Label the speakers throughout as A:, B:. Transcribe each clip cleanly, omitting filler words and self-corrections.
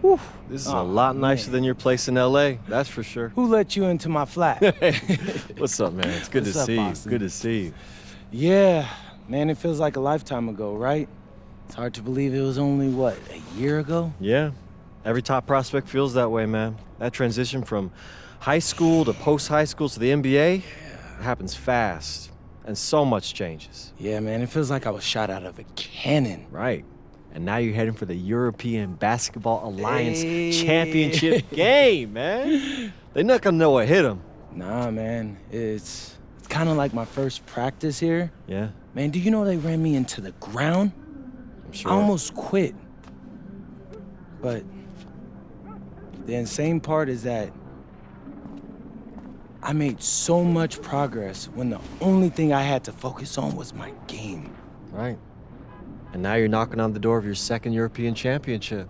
A: Whew, this is a
B: Oh,
A: lot nicer
B: man.
A: than your place in LA, that's for sure.
B: Who let you into my flat?
A: What's up, man? It's good
B: What's
A: to
B: up,
A: see you.
B: Austin?
A: Good to see you.
B: Yeah, man, it feels like a lifetime ago, right? It's hard to believe it was only, what, a year ago?
A: Yeah, every top prospect feels that way, man. That transition from high school to post-high school to the NBA, it happens fast, and so much changes.
B: Yeah, man, it feels like I was shot out of a cannon.
A: Right. And now you're heading for the European Basketball Alliance
B: Hey.
A: Championship game, man. They're not gonna know what hit them.
B: Nah, man, it's kind of like my first practice here.
A: Yeah,
B: Man, do you know they ran me into the ground?
A: I'm sure.
B: I almost quit. But the insane part is that I made so much progress when the only thing I had to focus on was my game.
A: Right. And now you're knocking on the door of your second European championship.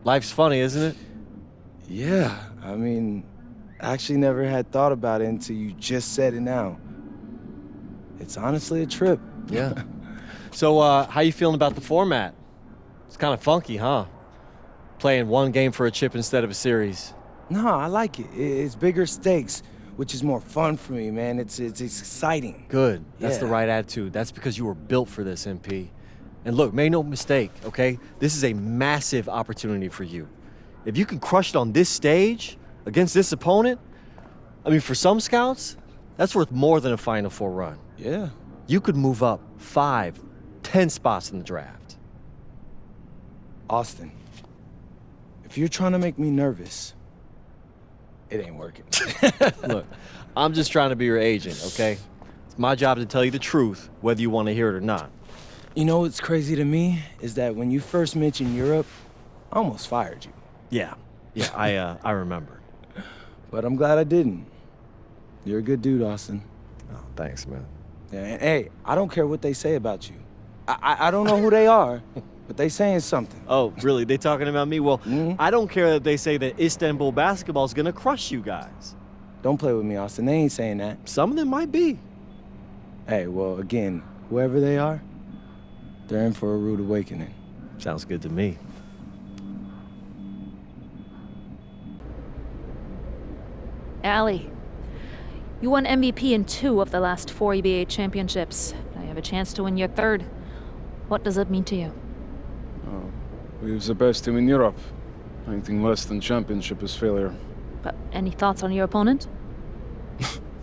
A: Life's funny, isn't it?
B: Yeah, I mean, I actually never had thought about it until you just said it now. It's honestly a trip.
A: Yeah. So, how you feeling about the format? It's kind of funky, huh? Playing one game for a chip instead of a series.
B: No, I like it. It's bigger stakes, which is more fun for me, man. It's exciting.
A: Good. That's the
B: Yeah.
A: right attitude. That's because you were built for this, MP. And look, make no mistake, okay? This is a massive opportunity for you. If you can crush it on this stage against this opponent, I mean, for some scouts, that's worth more than a Final Four run.
B: Yeah.
A: You could move up 5, 10 spots in the draft.
B: Austin, if you're trying to make me nervous, it ain't working.
A: Look, I'm just trying to be your agent, okay? It's my job to tell you the truth, whether you want to hear it or not.
B: You know what's crazy to me is that when you first mentioned Europe, I almost fired you.
A: Yeah, I remember.
B: But I'm glad I didn't. You're a good dude, Austin.
A: Oh, thanks, man.
B: Yeah, and hey, I don't care what they say about you. I don't know who they are, but they saying something.
A: Oh, really? They talking about me? Well,
B: Mhm.
A: I don't care that they say that Istanbul basketball is gonna crush you guys.
B: Don't play with me, Austin. They ain't saying that.
A: Some of them might be.
B: Hey, well, again, whoever they are, they're in for a rude awakening.
A: Sounds good to me.
C: Allie, you won MVP in 2 of the last 4 EBA championships. Now you have a chance to win your 3rd. What does it mean to you?
D: We was the best team in Europe. Anything less than championship is failure.
C: But any thoughts on your opponent?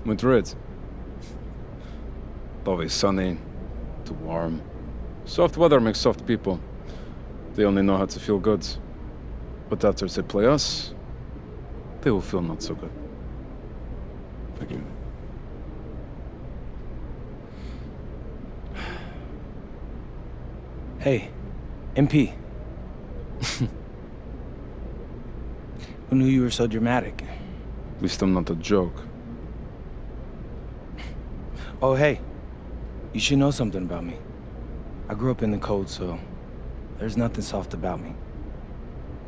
D: Madrid. Always sunny, too warm. Soft weather makes soft people. They only know how to feel good. But after they play us, they will feel not so good. Thank you.
B: Hey, MP. Who knew you were so dramatic?
D: At least I'm not a joke.
B: Oh, hey. You should know something about me. I grew up in the cold, so there's nothing soft about me.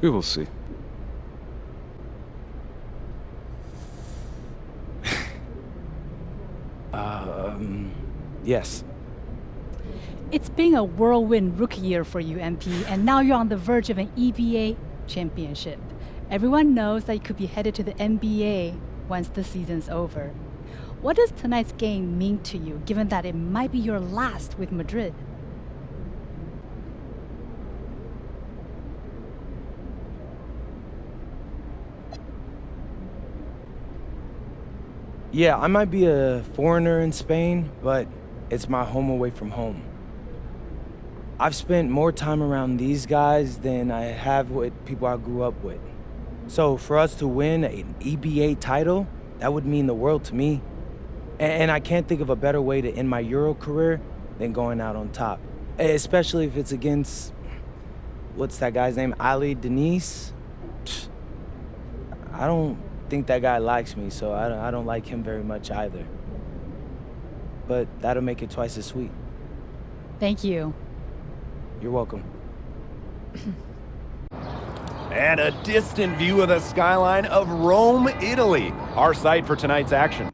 D: We will see.
B: Yes.
E: It's been a whirlwind rookie year for you, MP, and now you're on the verge of an EBA championship. Everyone knows that you could be headed to the NBA once the season's over. What does tonight's game mean to you, given that it might be your last with Madrid?
B: Yeah, I might be a foreigner in Spain, but it's my home away from home. I've spent more time around these guys than I have with people I grew up with. So for us to win an EBA title, that would mean the world to me. And I can't think of a better way to end my Euro career than going out on top. Especially if it's against, what's that guy's name? Ali Denise? Pfft. I don't think that guy likes me, so I don't like him very much either. But that'll make it twice as sweet.
E: Thank you.
B: You're welcome.
F: And a distant view of the skyline of Rome, Italy, our site for tonight's action.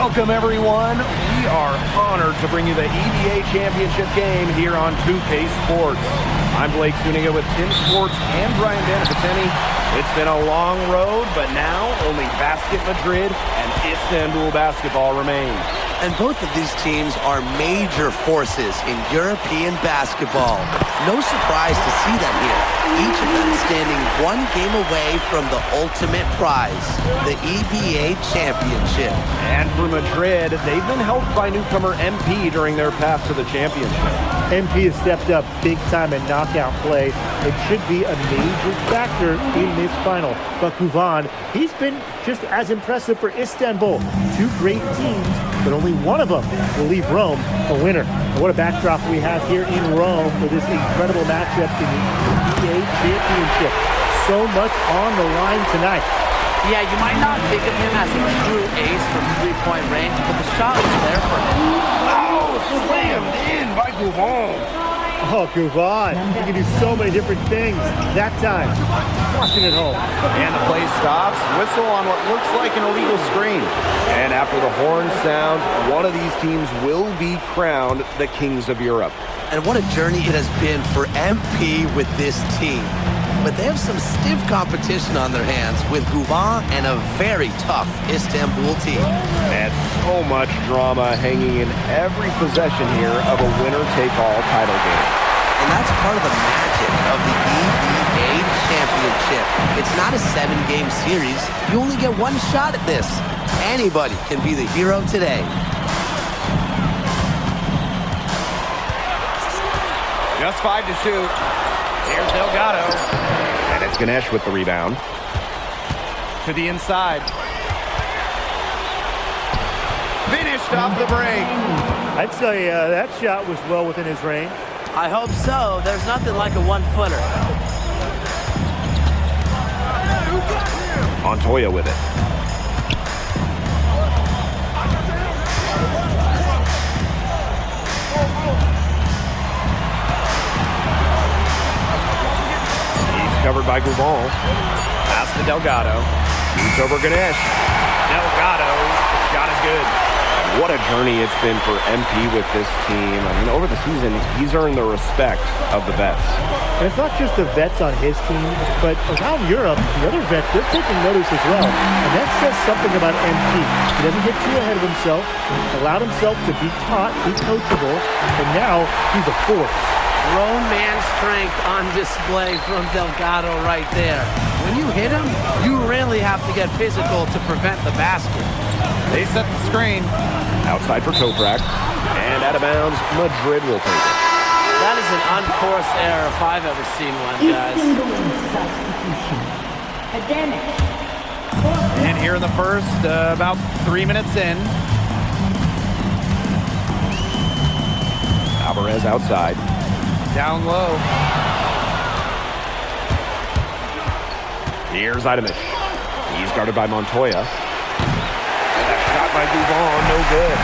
F: Welcome, everyone. We are honored to bring you the EBA Championship game here on 2K Sports. I'm Blake Zuniga with Tim Schwartz and Brian Danifiteni. It's been a long road, but now only Basket Madrid and Istanbul basketball remain.
G: And both of these teams are major forces in European basketball. No surprise to see them here. Each of them standing one game away from the ultimate prize, the EBA Championship.
F: And for Madrid, they've been helped by newcomer MP during their path to the championship.
H: MP has stepped up big time in knockout play. It should be a major factor in this final. But Guvan, he's been just as impressive for Istanbul. Two great teams, but only one of them will leave Rome a winner. And what a backdrop we have here in Rome for this incredible matchup in the EBA Championship. So much on the line tonight.
I: Yeah, you might not think of him as a true ace from three-point range, but the shot was there for him.
F: Oh, slammed in by Guvan.
H: Oh, Guvan, he can do so many different things. That time, flushing it home.
F: And the play stops. Whistle on what looks like an illegal screen. And after the horn sounds, one of these teams will be crowned the Kings of Europe.
G: And what a journey it has been for MP with this team. But they have some stiff competition on their hands with Guvan and a very tough Istanbul team.
F: And so much drama hanging in every possession here of a winner-take-all title game.
G: And that's part of the magic of the EBA Championship. It's not a 7-game series. You only get one shot at this. Anybody can be the hero today.
F: Just 5 to shoot. Here's Delgado. And it's Ganesh with the rebound. To the inside. Finished off the break.
H: I'd say that shot was well within his range.
I: I hope so. There's nothing like a one-footer.
F: Montoya with it. Covered by Guvan. Pass to Delgado. Shoots over Ganesh. Delgado. Shot is good. What a journey it's been for MP with this team. I mean, over the season, he's earned the respect of the vets.
H: And it's not just the vets on his team, but around Europe, the other vets, they're taking notice as well. And that says something about MP. He doesn't get too ahead of himself, allowed himself to be taught, be coachable, and now he's a force.
I: Grown man strength on display from Delgado right there. When you hit him, you really have to get physical to prevent the basket.
F: They set the screen. Outside for Toprak. And out of bounds, Madrid will take it.
I: That is an unforced error if I've ever seen one, guys.
F: And here in the first, about 3 minutes in. Alvarez outside. Down low. Here's Idamish. He's guarded by Montoya. And that shot by Guvan, no good.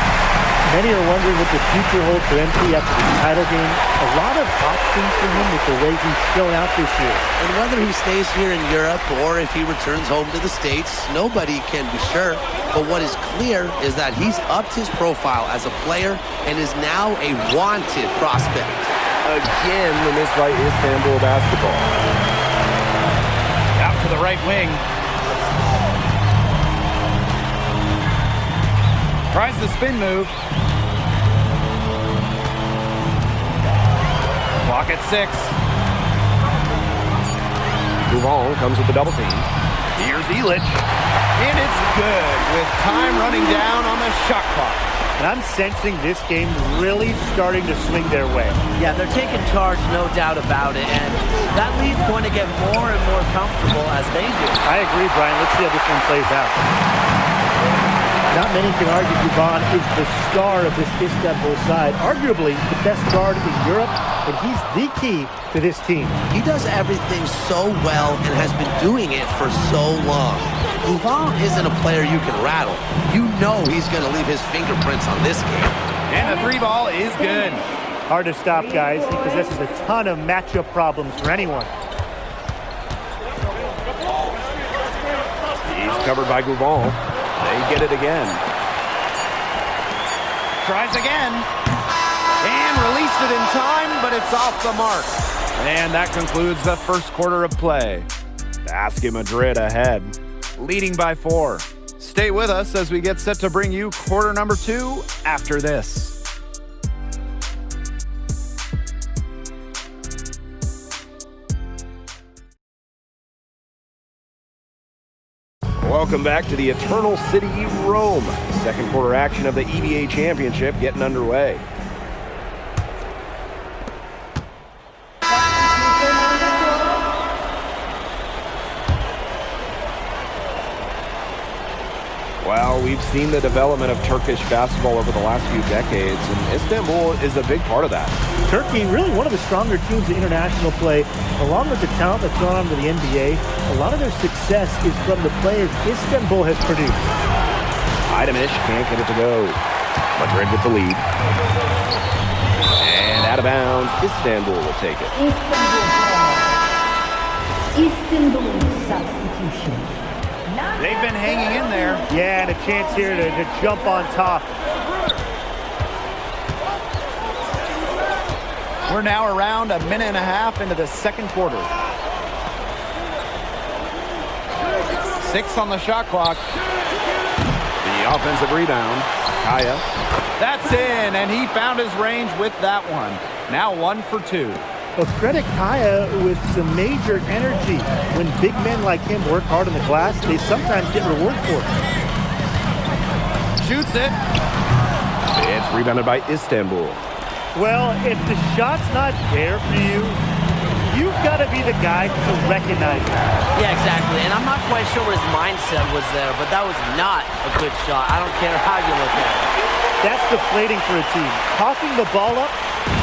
H: Many are wondering what the future holds for MP after this title game. A lot of options for him with the way he's shown out this year.
G: And whether he stays here in Europe or if he returns home to the States, nobody can be sure. But what is clear is that he's upped his profile as a player and is now a wanted prospect.
F: Again, the miss by Istanbul basketball. Out to the right wing. Tries the spin move. Clock at 6. Guvan comes with the double team. Here's Illich. And it's good with time running down on the shot clock.
H: And I'm sensing this game really starting to swing their way.
I: Yeah, they're taking charge, no doubt about it. And that lead's going to get more and more comfortable as they do.
H: I agree, Brian. Let's see how this one plays out. Not many can argue Guvan is the star of this Istanbul side, arguably the best guard in Europe, and he's the key to this team.
G: He does everything so well and has been doing it for so long. Guvan isn't a player you can rattle. You know he's going to leave his fingerprints on this game.
F: And the 3 ball is good.
H: Hard to stop, guys. He possesses a ton of matchup problems for anyone.
F: He's covered by Guvan. They get it again. Tries again. And released it in time, but it's off the mark. And that concludes the first quarter of play. Basket Madrid ahead, leading by 4. Stay with us as we get set to bring you quarter number 2 after this. Welcome back to the Eternal City, Rome. Second quarter action of the EBA Championship getting underway. Well, we've seen the development of Turkish basketball over the last few decades, and Istanbul is a big part of that.
H: Turkey, really one of the stronger teams in international play, along with the talent that's gone on to the NBA. A lot of their success is from the players Istanbul has produced.
F: Aydemir can't get it to go. Madrid with the lead. And out of bounds, Istanbul will take it.
J: Istanbul substitution.
F: They've been hanging in there.
H: Yeah, and a chance here to jump on top.
F: We're now around a minute and a half into the second quarter. 6 on the shot clock. The offensive rebound. Kaya. That's in, and he found his range with that one. Now 1 for 2.
H: Well, credit Kaya with some major energy. When big men like him work hard on the glass, they sometimes get rewarded for it.
F: Shoots it. It's rebounded by Istanbul.
H: Well, if the shot's not there for you, you've got to be the guy to recognize that.
I: Yeah, exactly. And I'm not quite sure what his mindset was there, but that was not a good shot. I don't care how you look at it.
H: That's deflating for a team. Coughing the ball up,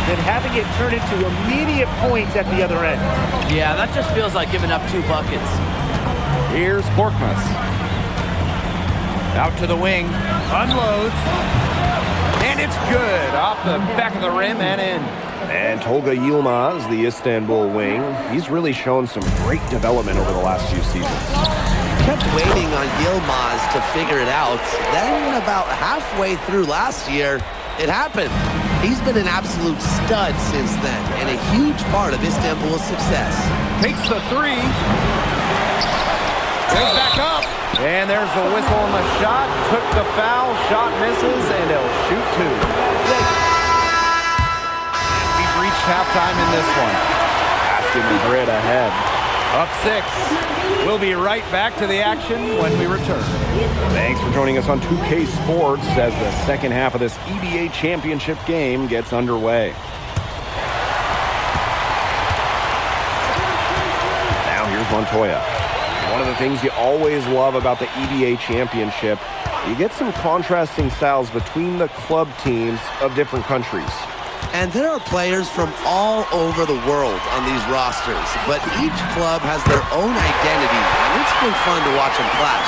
H: then having it turn into immediate points at the other end.
I: Yeah, that just feels like giving up 2 buckets.
F: Here's Korkmaz. Out to the wing. Unloads. And it's good. Off the back of the rim and in. And Tolga Yilmaz, the Istanbul wing. He's really shown some great development over the last few seasons.
G: Kept waiting on Yilmaz to figure it out. Then about halfway through last year, it happened. He's been an absolute stud since then, and a huge part of Istanbul's success.
F: Takes the 3. Goes back up. And there's the whistle on the shot. Took the foul. Shot misses, and he'll shoot 2. We've reached halftime in this one. Basket Madrid ahead. Up 6. We'll be right back to the action when we return. Thanks for joining us on 2K Sports as the second half of this EBA Championship game gets underway. Now here's Montoya. One of the things you always love about the EBA Championship, you get some contrasting styles between the club teams of different countries.
G: And there are players from all over the world on these rosters, but each club has their own identity, and it's been fun to watch them clash.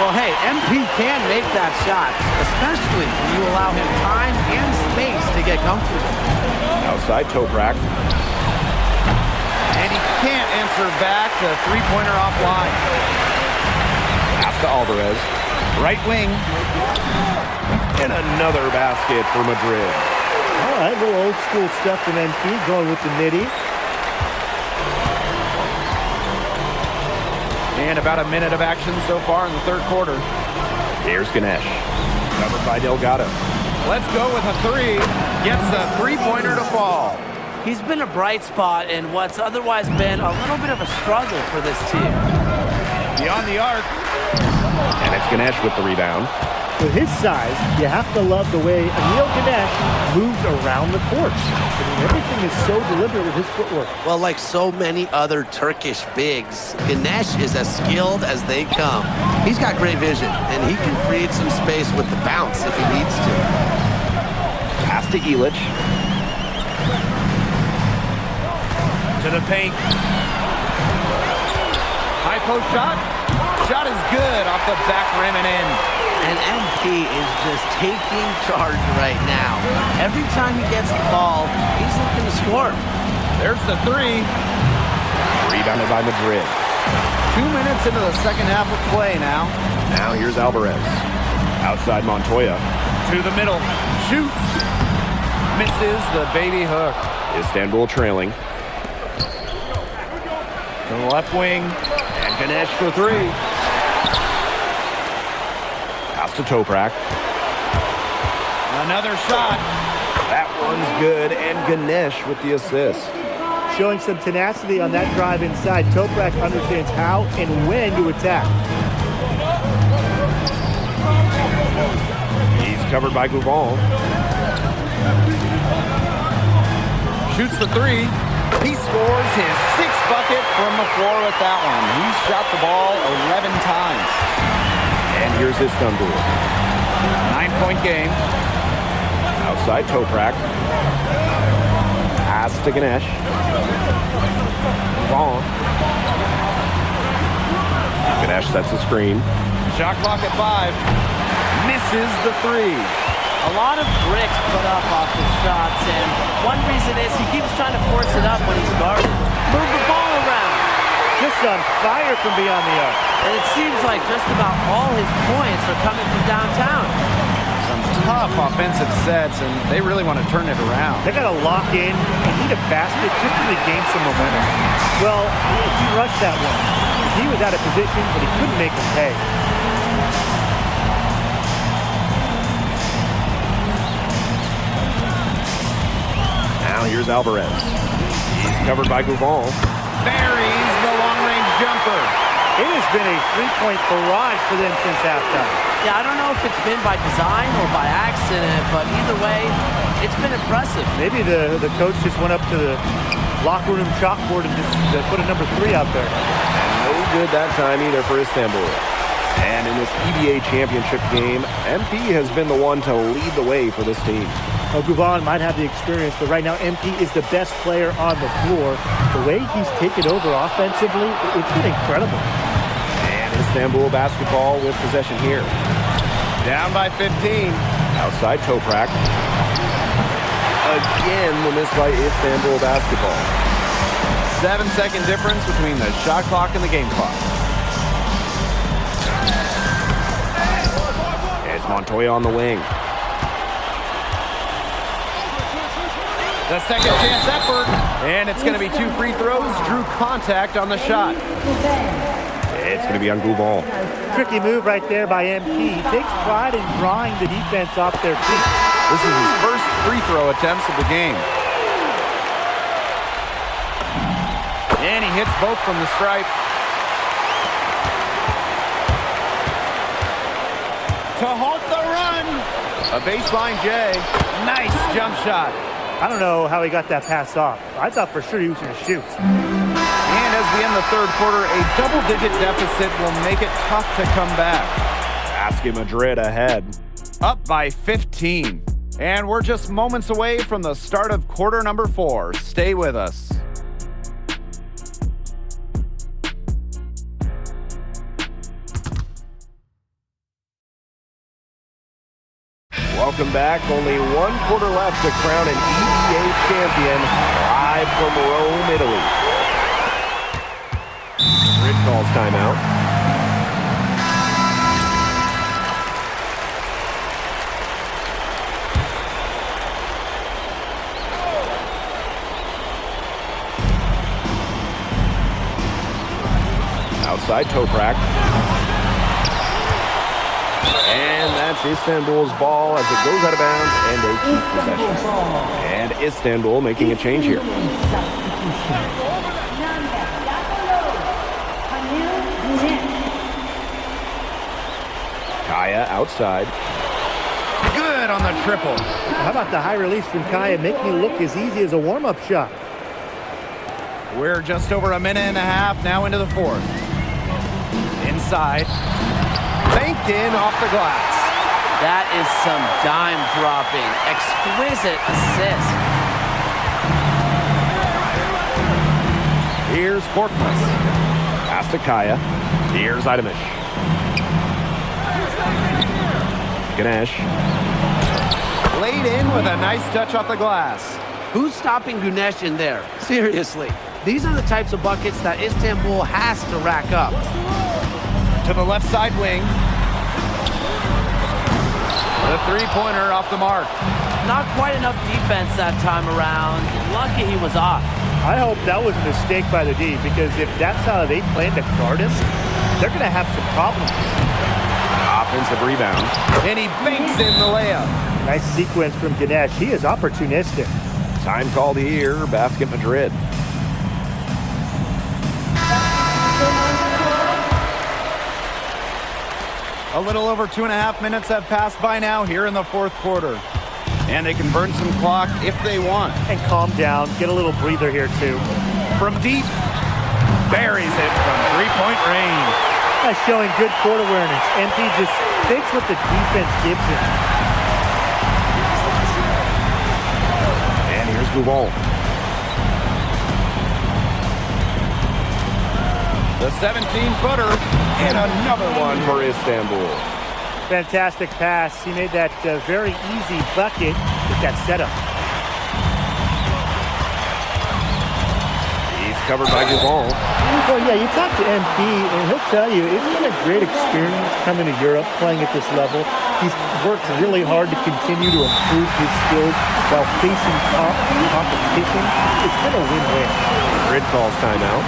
I: Well, hey, MP can make that shot, especially when you allow him time and space to get comfortable.
F: Outside Toprak. And he can't answer back. The three-pointer offline. Pass to Alvarez. Right wing. And another basket for Madrid.
H: All right, a little old school stuff from MP, going with the nitty.
F: And about a minute of action so far in the third quarter. Here's Ganesh. Covered by Delgado. Let's go with a 3. Gets the three-pointer to fall.
I: He's been a bright spot in what's otherwise been a little bit of a struggle for this team.
F: Beyond the arc. And it's Ganesh with the rebound.
H: With his size, you have to love the way Emil Ganesh moves around the court. I mean, everything is so deliberate with his footwork.
G: Well, like so many other Turkish bigs, Ganesh is as skilled as they come. He's got great vision, and he can create some space with the bounce if he needs to.
F: Pass to Ilic. To the paint. High post shot. Shot is good off the back rim and in.
G: And MP is just taking charge right now. Every time he gets the ball, he's looking to score.
F: There's the 3. Rebounded by Madrid. 2 minutes into the second half of play now. Now here's Alvarez. Outside Montoya. To the middle. shoots. Misses the baby hook. Istanbul trailing. To the left wing. And Ganesh for three. Pass to Toprak. Another shot. That one's good. And Ganesh with the assist.
H: Showing some tenacity on that drive inside. Toprak understands how and when to attack.
F: He's covered by Gouval. Shoots the three. He scores his sixth bucket from the floor with that one. He's shot the ball 11 times. And here's Istanbul. 9-point game. Outside Toprak. Pass to Ganesh. Gouval. Ganesh sets a screen. Shot clock at 5. Misses the three.
I: A lot of bricks put up off his shots, and one reason is he keeps trying to force it up when he's guarded. Move the ball around.
H: Just on fire from beyond the arc.
I: And it seems like just about all his points are coming from downtown.
F: Some tough offensive sets, and they really want to turn it around.
H: They got to lock in and need a basket just to regain some momentum. Well, if he rushed that one, he was out of position, but he couldn't make him pay.
F: Now here's Alvarez. He's covered by Gouval. Buries the long-range jumper.
H: It has been a three-point barrage for them since halftime.
I: Yeah, I don't know if it's been by design or by accident, but either way, it's been impressive.
H: Maybe the coach just went up to the locker room chalkboard and just put a number 3 out there.
F: No good that time either for Istanbul. And in this EBA championship game, MP has been the one to lead the way for this team.
H: Well, Gouval might have the experience, but right now MP is the best player on the floor. The way he's taken over offensively, it's been incredible.
F: And Istanbul basketball with possession here. Down by 15. Outside Toprak. Again, the miss by Istanbul basketball. 7-second difference between the shot clock and the game clock. It's Montoya on the wing. The second chance effort, and it's going to be 2 free throws. Drew contact on the shot. It's going to be on Gouval.
H: Tricky move right there by MP. He takes pride in drawing the defense off their feet.
F: This is his first free throw attempts of the game. And he hits both from the stripe. To halt the run. A baseline J. Nice jump shot.
H: I don't know how he got that pass off. I thought for sure he was going to shoot.
F: And as we end the third quarter, a double-digit deficit will make it tough to come back. Basket Madrid ahead. Up by 15. And we're just moments away from the start of quarter number 4. Stay with us. Welcome back. Only 1 quarter left to crown an EBA champion live from Rome, Italy. Grid calls timeout. Outside Toprak. And that's Istanbul's ball as it goes out of bounds, and they keep possession. And Istanbul making a change here. Kaya outside. Good on the triple.
H: How about the high release from Kaya making it look as easy as a warm-up shot?
F: We're just over a minute and a half now into the fourth. Inside. Banked in off the glass.
I: That is some dime dropping. Exquisite assist.
F: Here's Korkmaz. Pass to Kaya. Here's Idemish. Ganesh. Laid in with a nice touch off the glass.
I: Who's stopping Ganesh in there? Seriously. These are the types of buckets that Istanbul has to rack up.
F: To the left side wing.
K: The three-pointer off the mark.
I: Not quite enough defense that time around. Lucky he was off.
H: I hope that was a mistake by the D, because if that's how they plan to guard him, they're going to have some problems.
F: Offensive rebound.
K: And he banks in the layup.
H: Nice sequence from Ganesh. He is opportunistic.
F: Time called here, Basket Madrid.
K: A little over 2.5 minutes have passed by now here in the fourth quarter. And they can burn some clock if they want.
H: And calm down. Get a little breather here, too.
K: From deep, buries it from three-point range.
H: That's showing good court awareness. MP just takes what the defense gives him.
F: And here's Gouval.
K: The 17-footer.
F: And another one for Istanbul.
H: Fantastic pass. He made that very easy bucket with that setup.
F: He's covered by Gouval.
H: Well, yeah, you talk to MP, and he'll tell you it's been a great experience coming to Europe, playing at this level. He's worked really hard to continue to improve his skills while facing competition. It's been a win-win.
F: Madrid calls timeout.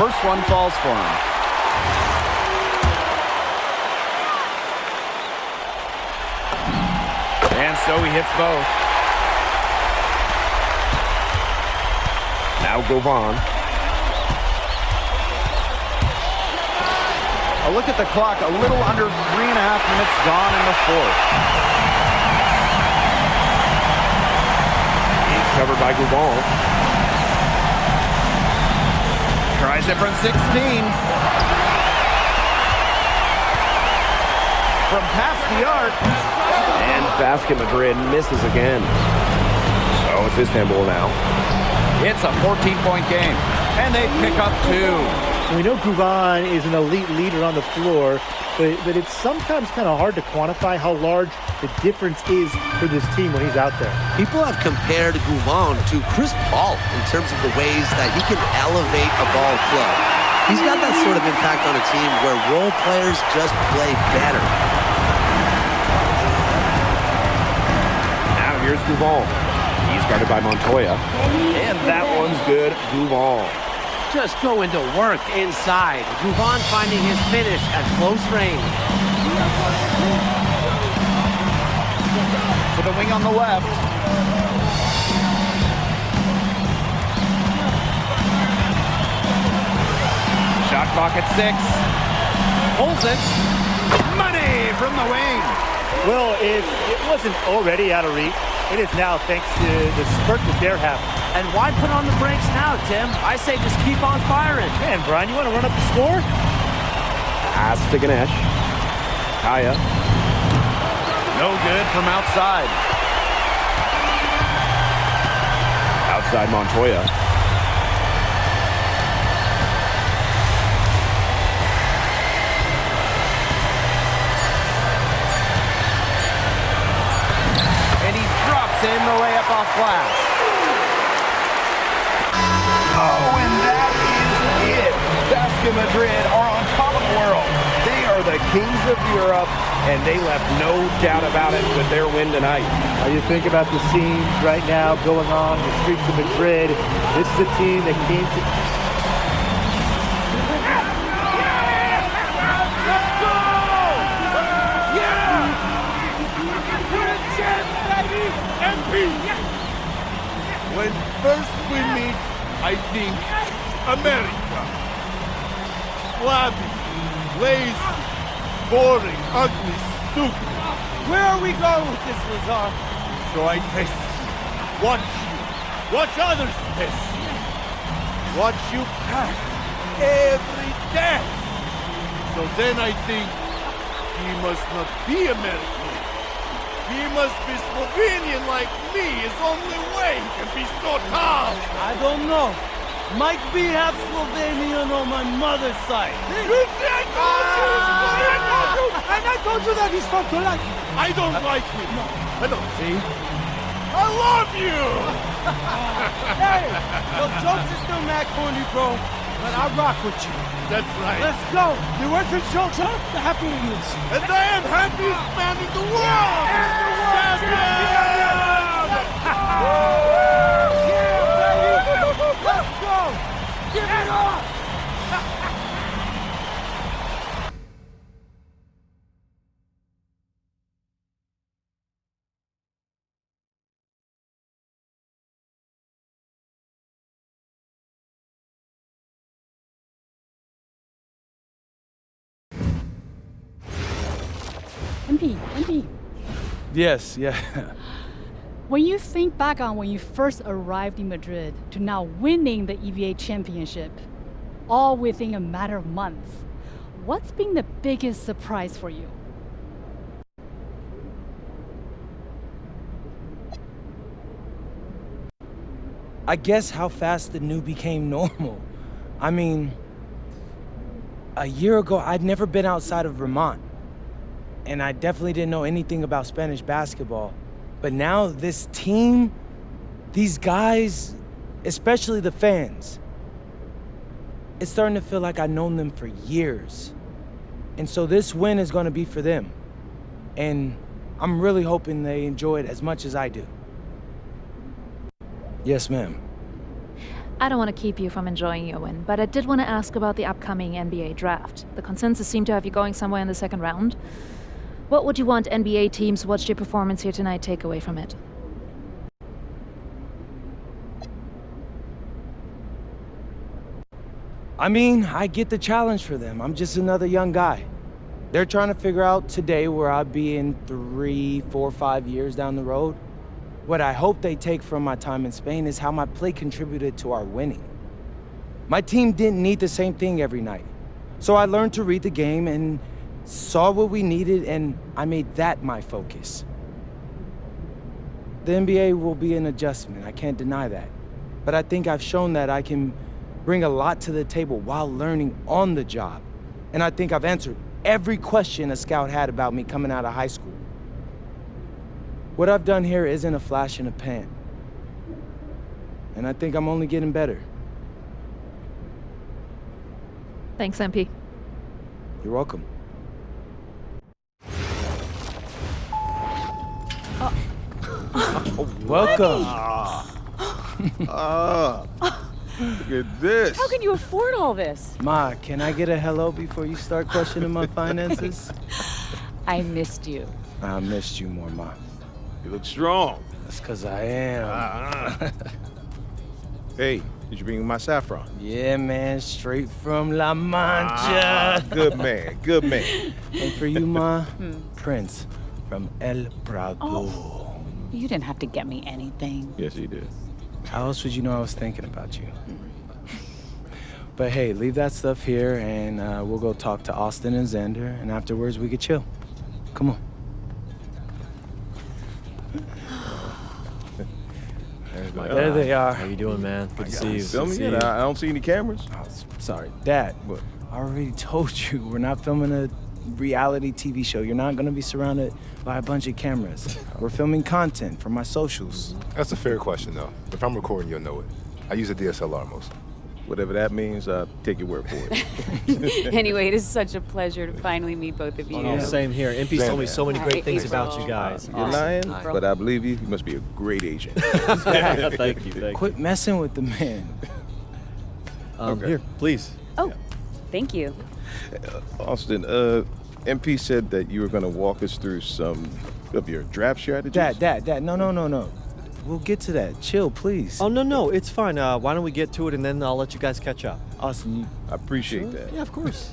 K: First one falls for him. And so he hits both.
F: Now Govan.
K: A look at the clock, a little under 3.5 minutes gone in the fourth.
F: He's covered by Govan.
K: Tries it from 16. From past the arc.
F: And Basket Madrid misses again. So it's Istanbul now.
K: It's a 14-point game. And they pick up 2.
H: We know Gouvan is an elite leader on the floor, but it's sometimes kind of hard to quantify how large the difference is for this team when he's out there.
G: People have compared Gouvan to Chris Paul in terms of the ways that he can elevate a ball club. He's got that sort of impact on a team where role players just play better.
F: Now here's Gouval. He's guarded by Montoya. And that one's good. Gouval.
I: Just go into work inside. Gouvan finding his finish at close range.
K: To the wing on the left. Shot clock at 6. Pulls it. Money from the wing.
H: Well, if it wasn't already out of reach, it is now thanks to the spurt that they're having.
I: And why put on the brakes now, Tim? I say just keep on firing.
H: Man, Brian, you want to run up the score?
F: Pass to Ganesh. Kaya.
K: No good from outside.
F: Outside Montoya.
K: And he drops in the layup off glass.
F: Oh, and that is it. Basket Madrid are on top of the world. They are the kings of Europe, and they left no doubt about it with their win tonight.
H: How you think about the scenes right now going on in the streets of Madrid. This is a team that came to...
L: Let's go! Yeah! We're a chance, baby! MP! first we meet, I think America. Flabby, lazy, boring, ugly, stupid.
B: Where are we going with this, Lazar?
L: So I test you. Watch others test you. Watch you pass every test. So then I think he must not be American. He must be Slovenian like me. His only way he can be so tough.
B: I don't know. Might be half Slovenian on my mother's side.
L: You see, I told you! I told you!
B: And I told you that he's from Tulagi.
L: I don't like him.
B: No.
L: I don't. See? I love you!
B: Hey, the jokes are still mad corny, bro. But I rock with you.
L: That's right.
B: Let's go. You work for jokes, huh? The happy idiots.
L: And I am happiest man in the world!
B: Let's go! Give it up!
E: MP.
B: Yes, yeah.
E: When you think back on when you first arrived in Madrid to now winning the EVA championship, all within a matter of months, what's been the biggest surprise for you?
B: I guess how fast the new became normal. I mean, a year ago, I'd never been outside of Vermont. And I definitely didn't know anything about Spanish basketball. But now this team, these guys, especially the fans, it's starting to feel like I've known them for years. And so this win is going to be for them. And I'm really hoping they enjoy it as much as I do. Yes, ma'am.
C: I don't want to keep you from enjoying your win, but I did want to ask about the upcoming NBA draft. The consensus seemed to have you going somewhere in the second round. What would you want NBA teams who watched your performance here tonight take away from it?
B: I mean, I get the challenge for them. I'm just another young guy. They're trying to figure out today where I'll be in 3, 4, 5 years down the road. What I hope they take from my time in Spain is how my play contributed to our winning. My team didn't need the same thing every night. So I learned to read the game and saw what we needed, and I made that my focus. The NBA will be an adjustment, I can't deny that. But I think I've shown that I can bring a lot to the table while learning on the job. And I think I've answered every question a scout had about me coming out of high school. What I've done here isn't a flash in the pan. And I think I'm only getting better.
C: Thanks, MP.
B: You're welcome. Welcome.
L: Look at this.
M: How can you afford all this?
B: Ma, can I get a hello before you start questioning my finances?
M: I missed you.
B: I missed you more, Ma.
L: You look strong.
B: That's because I am.
N: Hey, did you bring my saffron?
B: Yeah, man, straight from La Mancha.
N: Good man, good man.
B: And for you, Ma, Prince from El Prado.
M: Oh. You didn't have to get me anything.
N: Yes, he did.
B: How else would you know I was thinking about you? But hey, leave that stuff here, and we'll go talk to Austin and Xander, and afterwards we could chill. Come on. There they are.
A: How you doing, man? Good to see you.
N: Filming it? I don't see any cameras.
B: Oh, sorry, Dad.
N: What?
B: I already told you, we're not filming a reality TV show. You're not going to be surrounded by a bunch of cameras. We're filming content for my socials.
O: That's a fair question, though. If I'm recording, you'll know it. I use a DSLR mostly.
N: Whatever that means, take your word for it.
M: Anyway, it is such a pleasure to finally meet both of you.
A: Oh, same here. MP's told me so many great things about you guys.
N: You're lying, but I believe you. You must be a great agent.
A: Thank you.
B: Quit messing with the man.
N: Okay.
A: Here, please.
M: Oh, thank you.
N: Austin, MP said that you were going to walk us through some of your draft strategies.
B: Dad, no. we'll get to that. Chill, please.
A: Oh, no, it's fine. Why don't we get to it, and then I'll let you guys catch up.
B: Austin,
N: I appreciate that.
A: Yeah, of course.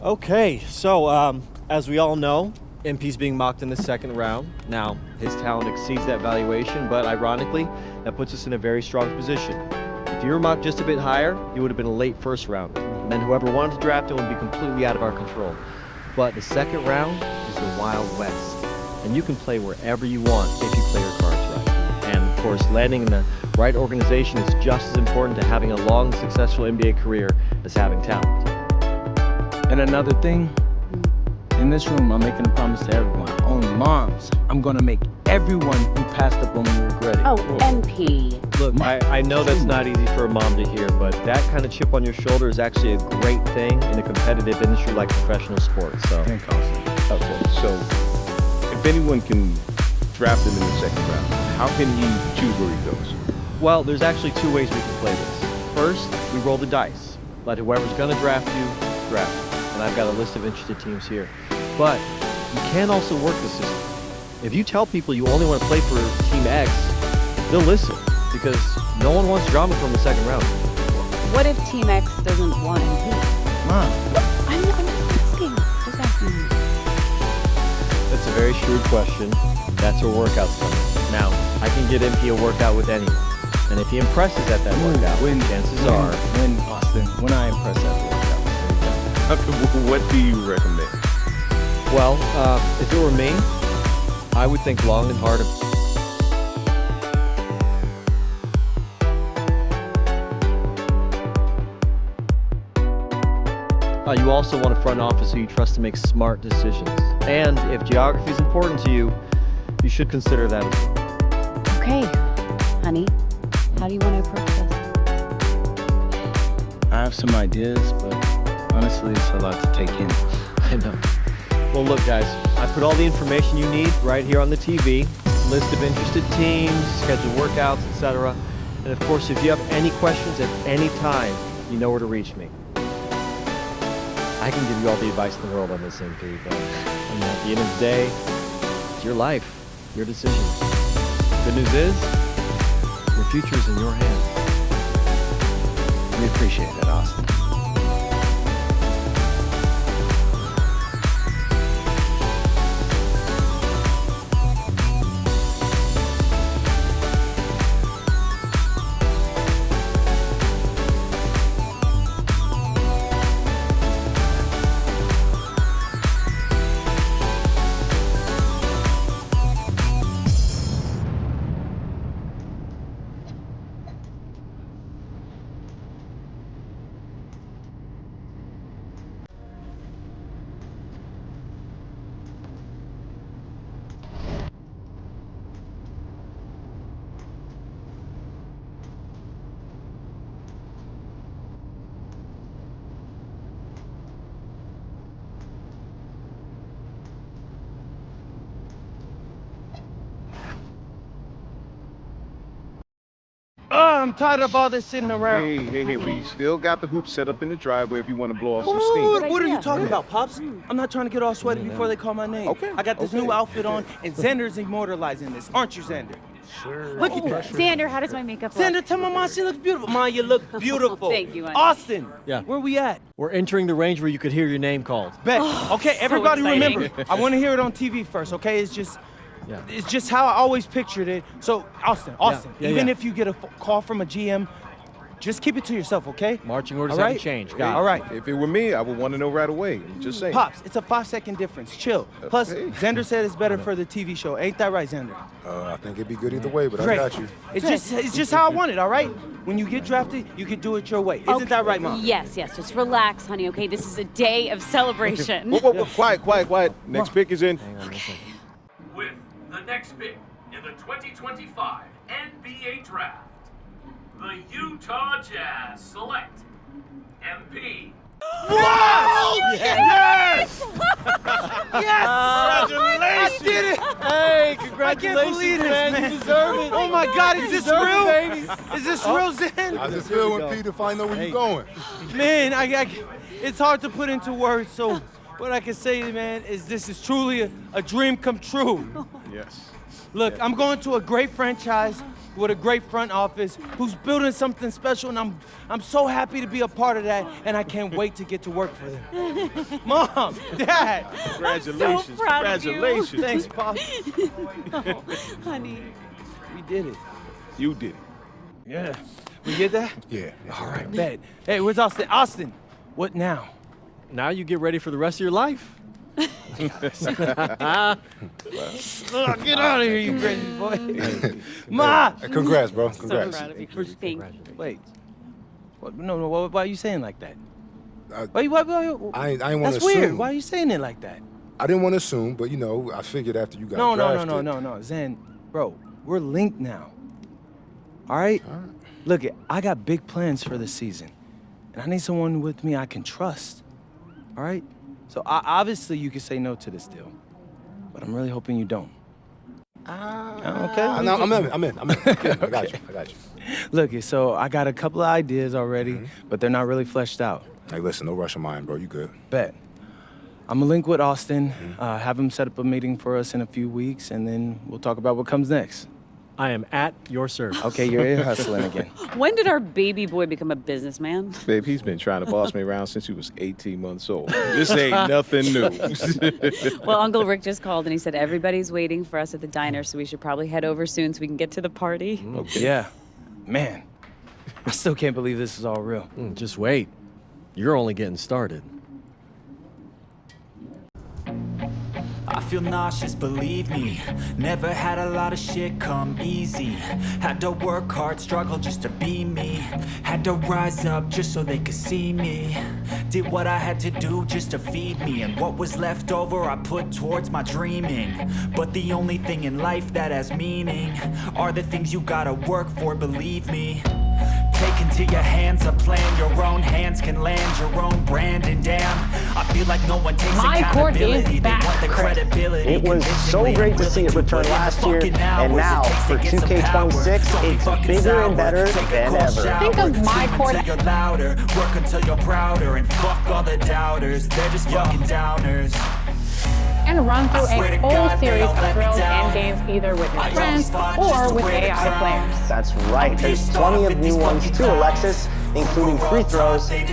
A: Okay, so as we all know, MP's being mocked in the second round. Now, his talent exceeds that valuation, but ironically, that puts us in a very strong position. If you were mocked just a bit higher, he would have been a late first round. And then whoever wanted to draft him would be completely out of our control. But the second round is the Wild West. And you can play wherever you want if you play your cards right. And of course, landing in the right organization is just as important to having a long, successful NBA career as having talent.
B: And another thing, in this room, I'm making a promise to everyone. On moms, I'm gonna make everyone who passed up on me regret it.
M: Oh, MP.
A: Look, I know that's not easy for a mom to hear, but that kind of chip on your shoulder is actually a great thing in a competitive industry like professional sports. So,
N: Thank you. Okay, so if anyone can draft him in the second round, how can he choose where he goes?
A: well, there's actually two ways we can play this. First, we roll the dice. Let whoever's going to draft you, draft. And I've got a list of interested teams here. But you can also work the system. If you tell people you only want to play for Team X, they'll listen because no one wants drama from the second round.
M: What if Team X doesn't want MP?
B: Mom.
M: I'm just asking.
A: That's a very shrewd question. That's where workout's coming. Now, I can get MP a workout with anyone. And if he impresses at that workout, chances are...
B: When, Austin, when I impress at the workout.
N: What do you recommend?
A: Well, if it were me, I would think long and hard. You also want a front office who you trust to make smart decisions. And if geography is important to you, you should consider that as well.
M: Okay, honey, how do you want to approach this?
B: I have some ideas, but honestly, it's a lot to take in.
A: I know. Well, look, guys, I put all the information you need right here on the TV. List of interested teams, scheduled workouts, etc. And of course, if you have any questions at any time, you know where to reach me. I can give you all the advice in the world on this, MP, but at the end of the day, it's your life, your decision. Good news is, your future is in your hands.
B: We appreciate it, Austin. I'm tired of all this sitting around.
N: Hey, we still got the hoop set up in the driveway if you want to blow off some
B: What,
N: steam.
B: what are you talking about, Pops? I'm not trying to get all sweaty before they call my name.
N: Okay.
B: I got this new outfit on, and Xander's immortalizing this. Aren't you, Xander?
N: Sure.
B: Look at that.
M: Xander, how does my makeup look?
B: Xander, tell my mom she looks beautiful. Mom, you look beautiful.
M: Thank you, honey.
B: Austin,
A: Yeah.
B: where we at?
A: We're entering the range where you could hear your name called.
B: Bet. Okay, everybody
M: exciting.
B: remember, I want to hear it on TV first, okay? It's just how I always pictured it. So, Austin,
A: Yeah,
B: even
A: yeah.
B: if you get a call from a GM, just keep it to yourself, okay?
A: Marching orders
B: All right?
A: haven't changed. Got it.
B: All right.
N: If it were me, I would want to know right away. I'm just saying.
B: Pops, it's a 5-second difference. Chill. Plus,
N: Okay.
B: Xander said it's better for the TV show. Ain't that right, Xander?
O: I think it'd be good either way, but
B: Great.
O: I got you.
B: It's just how I want it, all right? When you get drafted, you can do it your way. Isn't that right, Mom?
M: Yes, just relax, honey, okay? This is a day of celebration.
N: Whoa, quiet. Next pick is in.
P: With the next pick in the 2025 NBA Draft, the Utah Jazz select MP.
B: Wow!
P: Yes!
B: Yes!
A: Congratulations!
B: I did it!
A: Hey,
B: I
A: congratulations,
B: can't believe this, man.
A: You deserve it.
B: Oh my God, is this
A: deserve it,
B: real?
A: baby.
B: Is this real, Zen?
O: How's it feel when Peter finally know where you're going?
B: Man, it's hard to put into words, so what I can say, man, is this is truly a dream come true.
N: Yes.
B: Look, I'm going to a great franchise with a great front office who's building something special, and I'm so happy to be a part of that, and I can't wait to get to work for them. Mom, Dad.
N: Congratulations.
M: So proud of you.
N: Congratulations.
B: Thanks, Pop.
M: Oh, honey.
B: We did it.
N: You did it.
B: Yeah. We get that?
O: Yeah.
B: All right, bet. Hey, where's Austin? Austin, what now?
A: Now you get ready for the rest of your life.
B: Get out of here, you crazy boy. Ma!
O: Congrats, bro.
M: So
O: Congrats.
M: proud of you. Thank you.
B: Wait. What, no, why are you saying like that?
O: I ain't want
B: That's
O: to assume.
B: weird. Why are you saying it like that?
O: I didn't want to assume, but I figured after you got drafted.
B: No. Zen, bro, we're linked now. All right? Look, I got big plans for this season, and I need someone with me I can trust. All right? So obviously you can say no to this deal, but I'm really hoping you don't. Okay?
O: No, I'm in. I got you.
B: Look, so I got a couple of ideas already, but they're not really fleshed out.
O: Hey, listen, no rush of mine, bro. You good.
B: Bet. I'm gonna link with Austin, have him set up a meeting for us in a few weeks, and then we'll talk about what comes next.
A: I am at your service.
B: Okay, you're ear hustling again.
M: When did our baby boy become a businessman?
N: Babe, he's been trying to boss me around since he was 18 months old. This ain't nothing new.
M: Well, Uncle Rick just called and he said everybody's waiting for us at the diner, so we should probably head over soon so we can get to the party.
B: Okay. Yeah. Man, I still can't believe this is all real.
A: Just wait. You're only getting started.
Q: I feel nauseous, believe me. Never had a lot of shit come easy. Had to work hard, struggle just to be me. Had to rise up just so they could see me. Did what I had to do just to feed me. And what was left over I put towards my dreaming. But the only thing in life that has meaning are the things you gotta work for, believe me. Take into your hands a plan, your own hands can land your own brand. And damn, I feel like no one takes accountability. They want the credibility.
R: It was so great to see it return last year, and now for 2K26, it's bigger and better than ever.
Q: Think of my court. Work until you're louder, work until you're prouder, and fuck all the doubters. They're just fucking downers.
S: And run through a whole series of thrills and games either with your friends or with AI players.
R: That's right, there's plenty of new ones too, Alexis, including free throws and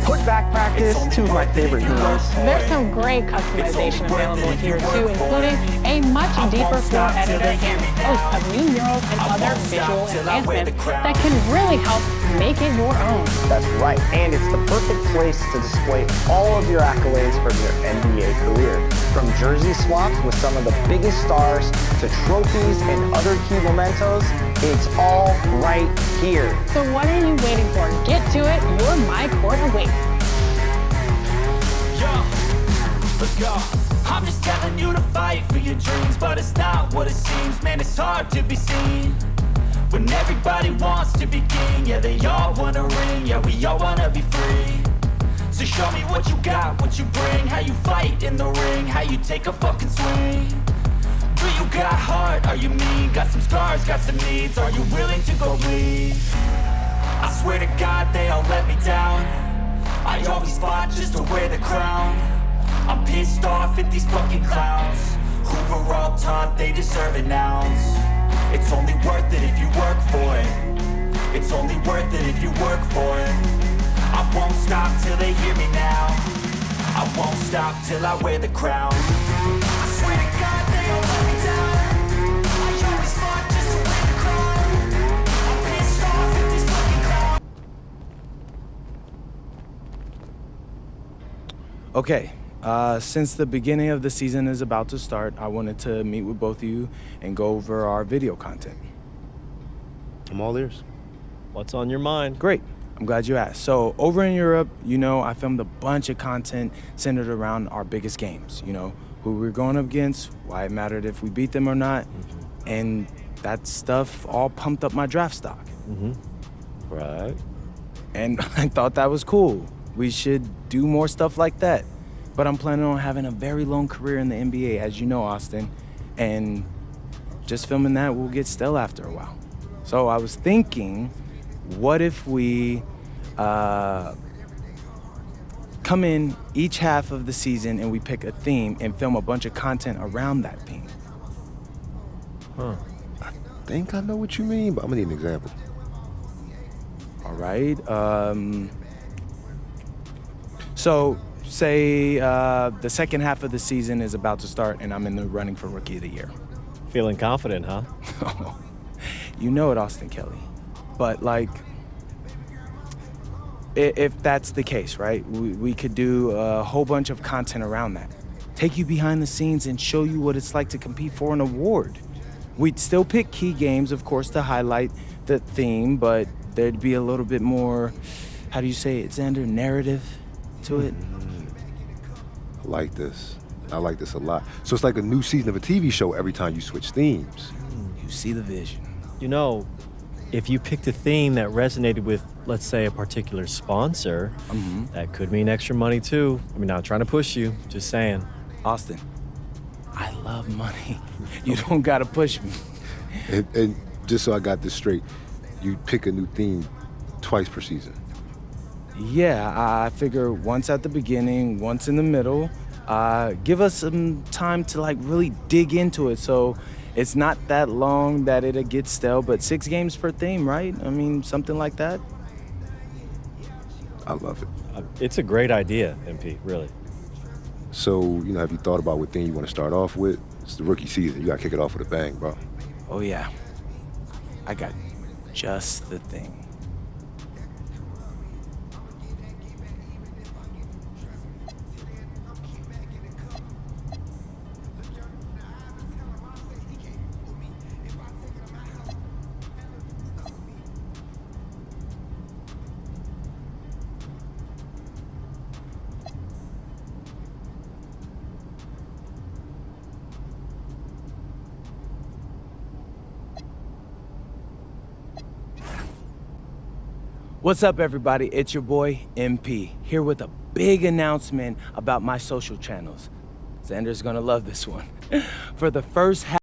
R: putback practice, two of my favorite new ones.
S: There's some great customization available here too, including a much deeper floor editor and a host of new murals and other visual enhancements that can really help make it your own.
R: That's right, and it's the perfect place to display all of your accolades from your NBA career. From jersey swaps with some of the biggest stars to trophies and other key mementos, it's all right here.
S: So what are you waiting for? Get to it, your My Court awaits.
Q: Let's go. I'm just telling you to fight for your dreams, but it's not what it seems. Man, it's hard to be seen when everybody wants to be king. Yeah, they all want a ring. Yeah, we all want to be free. So show me what you got, what you bring, how you fight in the ring, how you take a fucking swing. Do you got heart? Are you mean? Got some scars, got some needs. Are you willing to go bleed? I swear to God they all let me down. I always fought just to wear the crown. I'm pissed off at these fucking clowns who were all taught they deserve an ounce. It's only worth it if you work for it. It's only worth it if you work for it. I won't stop till they hear me now. I won't stop till I wear the crown. I swear to God they all let me down. I always fought just to wear the crown. I'm pissed off at these fucking clowns.
B: Okay, since the beginning of the season is about to start, I wanted to meet with both of you and go over our video content.
H: I'm all ears.
A: What's on your mind?
B: Great. I'm glad you asked. So over in Europe, I filmed a bunch of content centered around our biggest games. Who we're going up against, why it mattered if we beat them or not, and that stuff all pumped up my draft stock.
H: Right.
B: And I thought that was cool. We should do more stuff like that. But I'm planning on having a very long career in the NBA, as you know, Austin, and just filming that will get stale after a while. So I was thinking, what if we come in each half of the season and we pick a theme and film a bunch of content around that theme?
A: Huh.
O: I think I know what you mean, but I'm gonna need an example.
B: All right. So say the second half of the season is about to start and I'm in the running for Rookie of the Year.
A: Feeling confident, huh?
B: You know it, Austin Kelly. But like, if that's the case, right? We could do a whole bunch of content around that. Take you behind the scenes and show you what it's like to compete for an award. We'd still pick key games, of course, to highlight the theme, but there'd be a little bit more, how do you say it, Xander, narrative to it?
O: I like this. I like this a lot. So it's like a new season of a TV show every time you switch themes.
B: You see the vision.
A: You know, if you picked a theme that resonated with, let's say, a particular sponsor, that could mean extra money too. I mean, not trying to push you, just saying.
B: Austin, I love money. You don't gotta push me.
O: And just so I got this straight, you pick a new theme twice per season.
B: Yeah, I figure once at the beginning, once in the middle. Give us some time to like really dig into it, so it's not that long that it'll get stale, but 6 games per theme, right? I mean, something like that.
O: I love it.
A: It's a great idea, MP, really.
O: So, you know, have you thought about what theme you want to start off with? It's the rookie season. You got to kick it off with a bang, bro.
B: Oh, yeah. I got just the thing. What's up, everybody? It's your boy, MP, here with a big announcement about my social channels. Xander's gonna love this one. For the first half,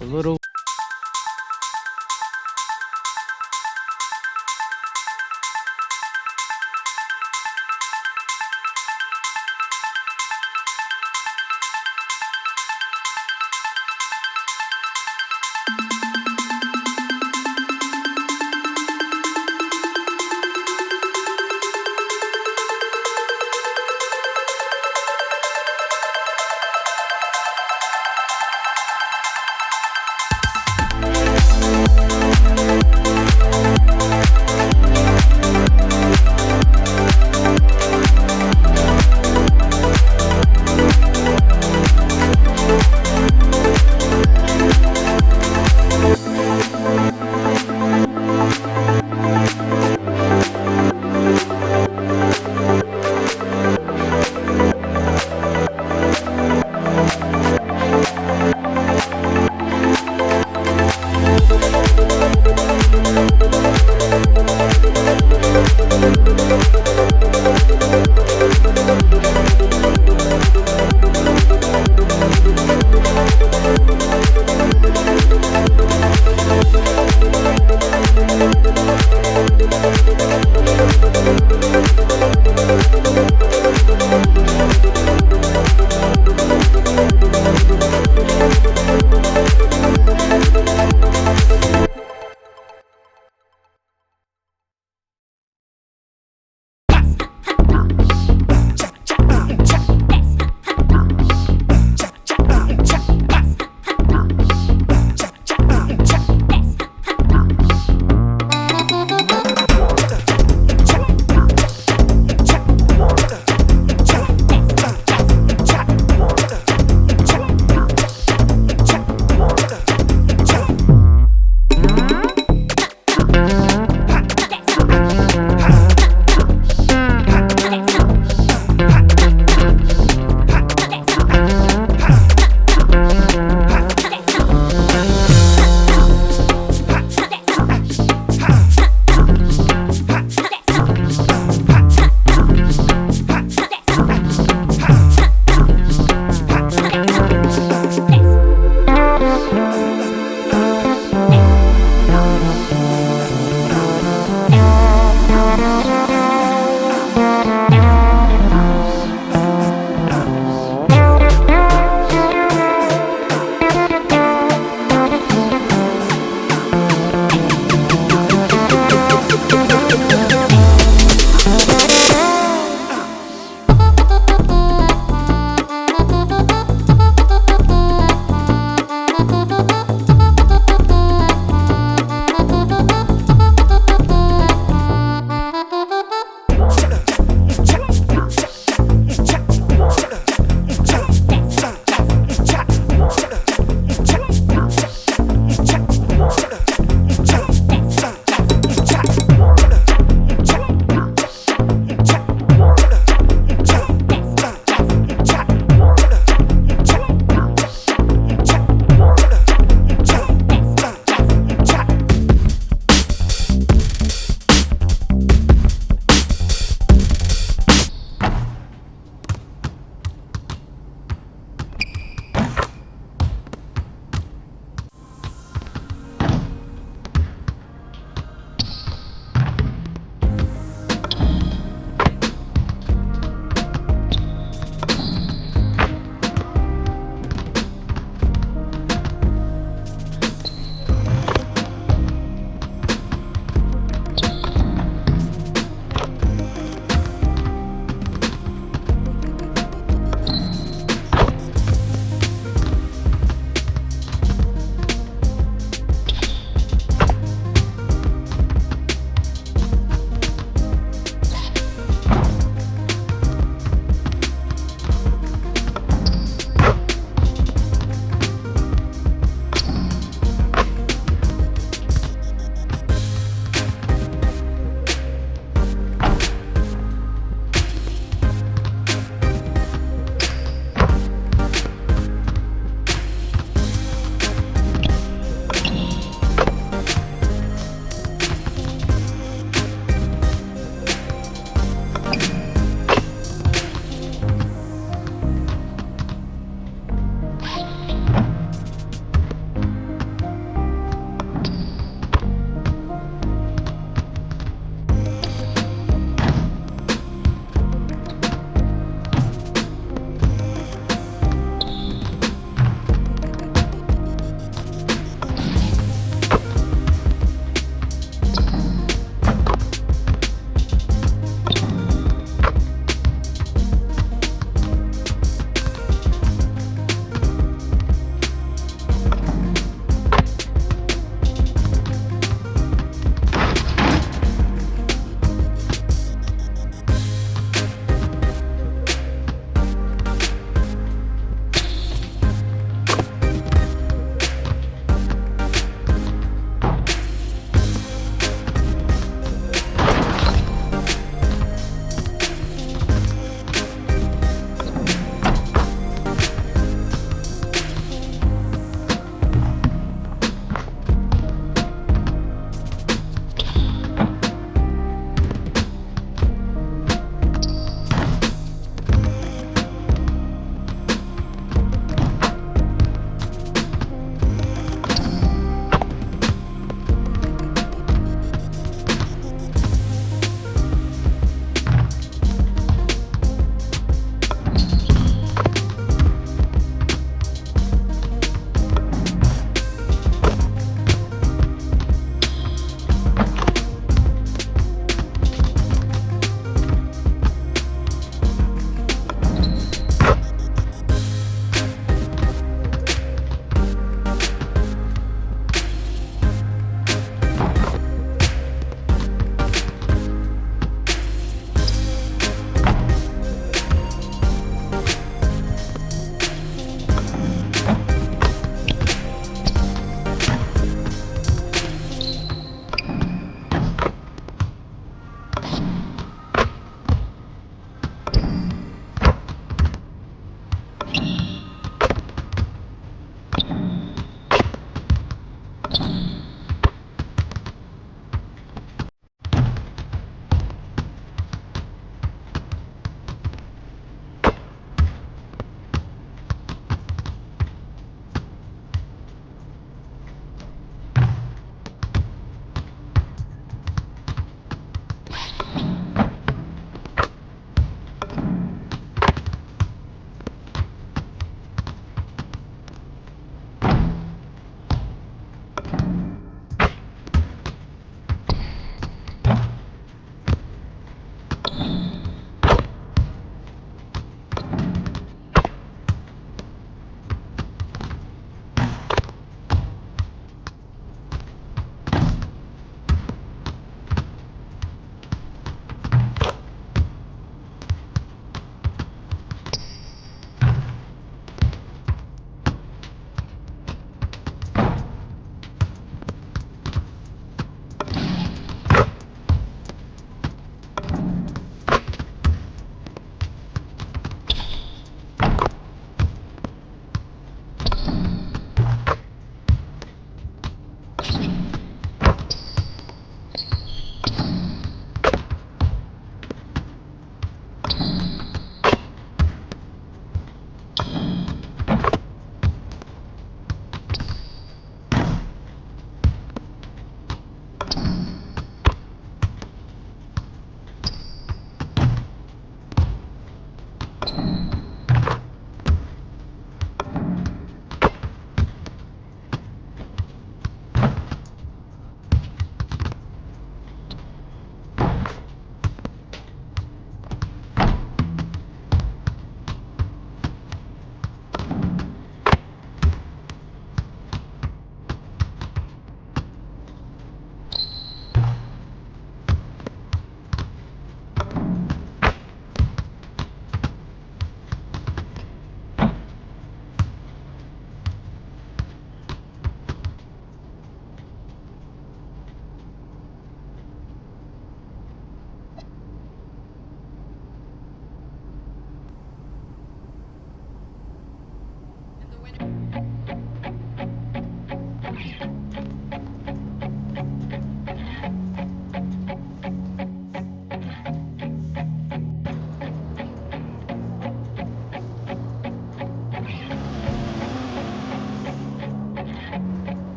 B: a little.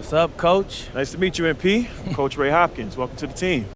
B: What's up, Coach?
T: Nice to meet you, MP. I'm Coach Ray Hopkins. Welcome to the team.